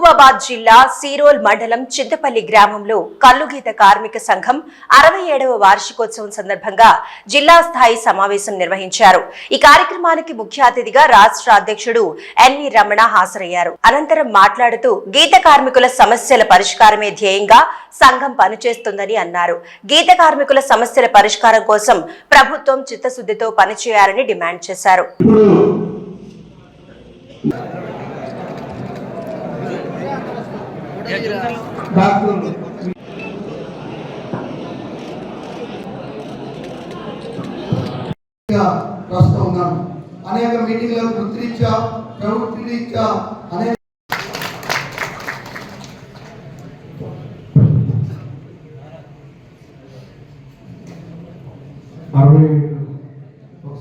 మహబూబాబాద్ జిల్లా సీరోల్ మండలం చింతపల్లి గ్రామంలో కల్లుగీత కార్మిక సంఘం 67వ వార్షికోత్సవం సందర్భంగా జిల్లా స్థాయి సమావేశం నిర్వహించారు. ఈ కార్యక్రమానికి ముఖ్య అతిథిగా రాష్ట్ర అధ్యక్షుడు ఎన్వి రమణ హాజరయ్యారు. అనంతరం మాట్లాడుతూ గీత కార్మికుల సమస్యల పరిష్కారమే ధ్యేయంగా సంఘం పనిచేస్తుందని అన్నారు. గీత కార్మికుల సమస్యల పరిష్కారం కోసం ప్రభుత్వం చిత్తశుద్ధితో పనిచేయాలని డిమాండ్ చేశారు. అనేక మీటింగ్లకు వృత్తిరీత్యా ప్రవృత్తిరీత్యా అనేక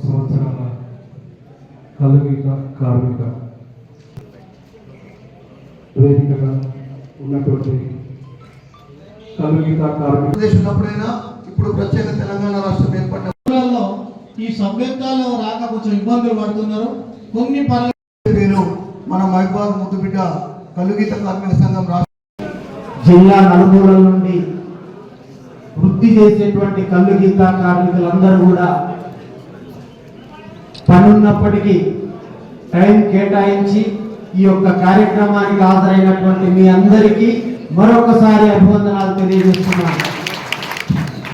సంవత్సరాల కల్లుగీత కార్మిక వేదికగా ఉన్నటువంటి కల్లుగీత కార్మిక ఉన్నప్పుడైనా ఇప్పుడు ప్రత్యేక తెలంగాణ రాష్ట్రం ఏర్పడిన ఈ సభ్యత్వాలు రాక కొంచెం ఇబ్బందులు పడుతున్నారు. కొన్ని పేరు మన మహబూబాబాద్ ముద్దుబిడ్డ కల్లుగీత కార్మిక సంఘం జిల్లా నలుమూలల నుండి వృత్తి చేసేటువంటి కల్లుగీత కార్మికులందరూ కూడా పనున్నప్పటికీ టైం కేటాయించి ఈ యొక్క కార్యక్రమానికి హాజరైనటువంటి మీ అందరికీ మరొకసారి అభివందనాలు తెలియజేస్తున్నాను.